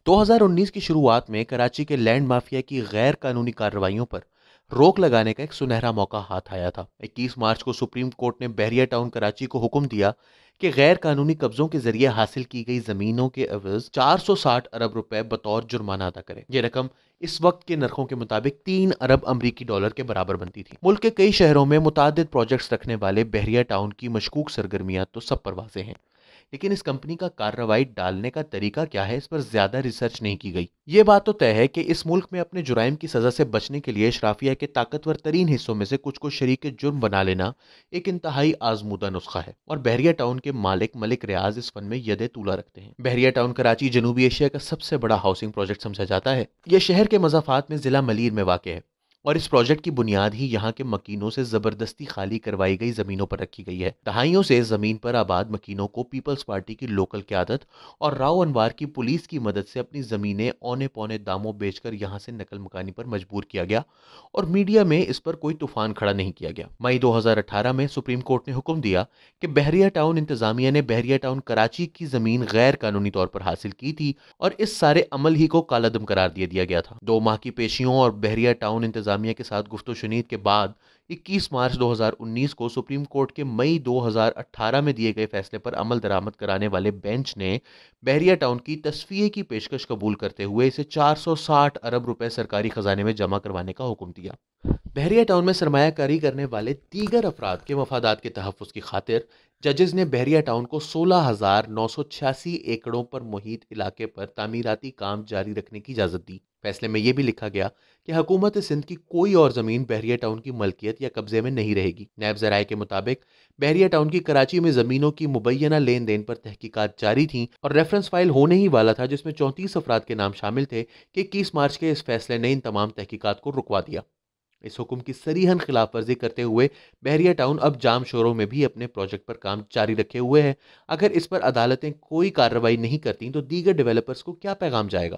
2019 کی شروعات میں کراچی کے لینڈ مافیا کی غیر قانونی کارروائیوں پر روک لگانے کا ایک سنہرا موقع ہاتھ آیا تھا۔ 21 مارچ کو سپریم کورٹ نے بحریہ ٹاؤن کراچی کو حکم دیا کہ غیر قانونی قبضوں کے ذریعے حاصل کی گئی زمینوں کے عوض 460 ارب روپے بطور جرمانہ ادا کرے۔ یہ رقم اس وقت کے نرخوں کے مطابق 3 ارب امریکی ڈالر کے برابر بنتی تھی۔ ملک کے کئی شہروں میں متعدد پروجیکٹس رکھنے والے بحریہ ٹاؤن کی مشکوک سرگرمیاں تو سب پر واضح ہیں، لیکن اس کمپنی کا کارروائی ڈالنے کا طریقہ کیا ہے، اس پر زیادہ ریسرچ نہیں کی گئی۔ یہ بات تو طے ہے کہ اس ملک میں اپنے جرائم کی سزا سے بچنے کے لیے اشرافیہ کے طاقتور ترین حصوں میں سے کچھ کو شریک جرم بنا لینا ایک انتہائی آزمودہ نسخہ ہے، اور بحریہ ٹاؤن کے مالک ملک ریاض اس فن میں ید طولہ رکھتے ہیں۔ بحریہ ٹاؤن کراچی جنوبی ایشیا کا سب سے بڑا ہاؤسنگ پروجیکٹ سمجھا جاتا ہے۔ یہ شہر کے مضافات میں ضلع ملیر میں واقع ہے، اور اس پروجیکٹ کی بنیاد ہی یہاں کے مکینوں سے زبردستی خالی کروائی گئی زمینوں پر رکھی گئی ہے۔ دہائیوں سے زمین پر آباد مکینوں کو پیپلز پارٹی کی لوکل قیادت اور راؤ انوار کی پولیس کی مدد سے اپنی زمینیں اونے پونے داموں بیچ کر یہاں سے نقل مکانی پر مجبور کیا گیا، اور میڈیا میں اس پر کوئی طوفان کھڑا نہیں کیا گیا۔ مئی 2018 میں سپریم کورٹ نے حکم دیا کہ بحریہ ٹاؤن انتظامیہ نے بحریہ ٹاؤن کراچی کی زمین غیر قانونی طور پر حاصل کی تھی، اور اس سارے عمل ہی کو کالعدم قرار دیا گیا تھا۔ 2 ماہ کی پیشیوں اور بحریہ ٹاؤن انتظامیہ کے ساتھ گفت و شنید کے بعد 21 مارچ 2019 کو سپریم کورٹ کے مئی 2018 میں دیے گئے فیصلے پر عمل درآمد کرانے والے بینچ نے بحریہ ٹاؤن کی تصفیے کی پیشکش قبول کرتے ہوئے اسے 460 ارب روپے سرکاری خزانے میں جمع کروانے کا حکم دیا۔ بحریہ ٹاؤن میں سرمایہ کاری کرنے والے دیگر افراد کے مفادات کے تحفظ کی خاطر ججز نے بحریہ ٹاؤن کو 16,986 ایکڑوں پر محیط علاقے پر تعمیراتی کام جاری رکھنے کی اجازت دی۔ فیصلے میں یہ بھی لکھا گیا کہ حکومت سندھ کی کوئی اور زمین بحریہ ٹاؤن کی ملکیت یا قبضے میں نہیں رہے گی۔ نیب ذرائع کے مطابق بحریہ ٹاؤن کی کراچی میں زمینوں کی مبینہ لین دین پر تحقیقات جاری تھیں، اور ریفرنس فائل ہونے ہی والا تھا جس میں 34 افراد کے نام شامل تھے کہ 21 مارچ کے اس فیصلے نے ان تمام تحقیقات کو رکوا دیا۔ اس حکم کی صریحاً خلاف ورزی کرتے ہوئے بحریہ ٹاؤن اب جام شوروں میں بھی اپنے پروجیکٹ پر کام جاری رکھے ہوئے ہے۔ اگر اس پر عدالتیں کوئی کارروائی نہیں کرتیں تو دیگر ڈیولپرز کو کیا پیغام جائے گا؟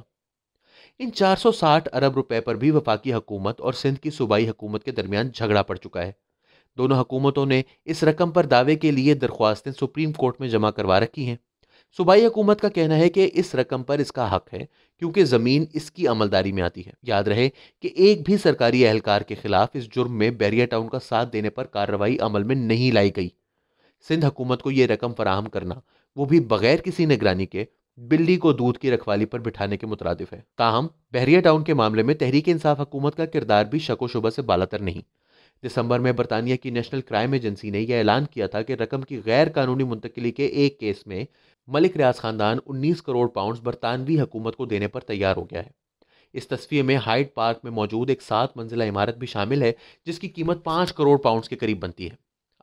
ان 460 ارب روپے پر بھی وفاقی حکومت اور سندھ کی صوبائی حکومت کے درمیان جھگڑا پڑ چکا ہے۔ دونوں حکومتوں نے اس رقم پر دعوے کے لیے درخواستیں سپریم کورٹ میں جمع کروا رکھی ہیں۔ صوبائی حکومت کا کہنا ہے کہ اس رقم پر اس کا حق ہے کیونکہ زمین اس کی عملداری میں آتی ہے۔ یاد رہے کہ ایک بھی سرکاری اہلکار کے خلاف اس جرم میں بحریہ ٹاؤن کا ساتھ دینے پر کارروائی عمل میں نہیں لائی گئی۔ سندھ حکومت کو یہ رقم فراہم کرنا، وہ بھی بغیر کسی نگرانی کے، بلی کو دودھ کی رکھوالی پر بٹھانے کے مترادف ہے۔ تاہم بحریہ ٹاؤن کے معاملے میں تحریک انصاف حکومت کا کردار بھی شک و شبہ سے بالاتر نہیں۔ دسمبر میں برطانیہ کی نیشنل کرائم ایجنسی نے یہ اعلان کیا تھا کہ رقم کی غیر قانونی منتقلی کے ایک کیس میں ملک ریاض خاندان 19 کروڑ پاؤنڈز برطانوی حکومت کو دینے پر تیار ہو گیا ہے۔ اس تصفیے میں ہائیڈ پارک میں موجود ایک 7 منزلہ عمارت بھی شامل ہے جس کی قیمت 5 کروڑ پاؤنڈز کے قریب بنتی ہے۔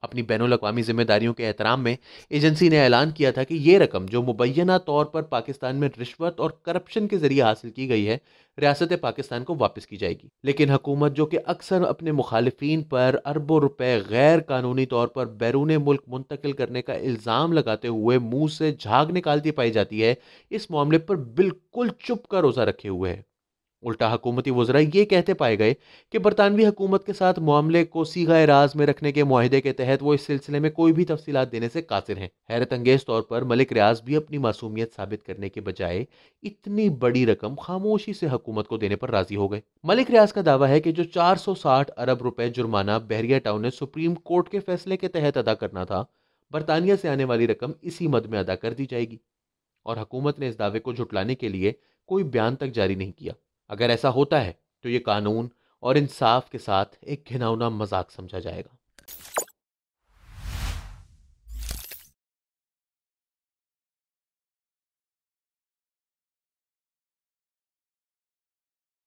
اپنی بین الاقوامی ذمہ داریوں کے احترام میں ایجنسی نے اعلان کیا تھا کہ یہ رقم جو مبینہ طور پر پاکستان میں رشوت اور کرپشن کے ذریعے حاصل کی گئی ہے، ریاست پاکستان کو واپس کی جائے گی۔ لیکن حکومت جو کہ اکثر اپنے مخالفین پر اربوں روپے غیر قانونی طور پر بیرون ملک منتقل کرنے کا الزام لگاتے ہوئے منہ سے جھاگ نکالتی پائی جاتی ہے، اس معاملے پر بالکل چپ کا روزہ رکھے ہوئے ہے۔ الٹا حکومتی وزراء یہ کہتے پائے گئے کہ برطانوی حکومت کے ساتھ معاملے کو صیغہ راز میں رکھنے کے معاہدے کے تحت وہ اس سلسلے میں کوئی بھی تفصیلات دینے سے قاصر ہیں۔ حیرت انگیز طور پر ملک ریاض بھی اپنی معصومیت ثابت کرنے کے بجائے اتنی بڑی رقم خاموشی سے حکومت کو دینے پر راضی ہو گئے۔ ملک ریاض کا دعویٰ ہے کہ جو 460 ارب روپے جرمانہ بحریہ ٹاؤن نے سپریم کورٹ کے فیصلے کے تحت ادا کرنا تھا، برطانیہ سے آنے والی رقم اسی مد میں ادا کر دی جائے گی، اور حکومت نے اس دعوے کو جھٹلانے کے لیے کوئی بیان تک جاری نہیں کیا۔ اگر ایسا ہوتا ہے تو یہ قانون اور انصاف کے ساتھ ایک گھناؤنا مذاق سمجھا جائے گا۔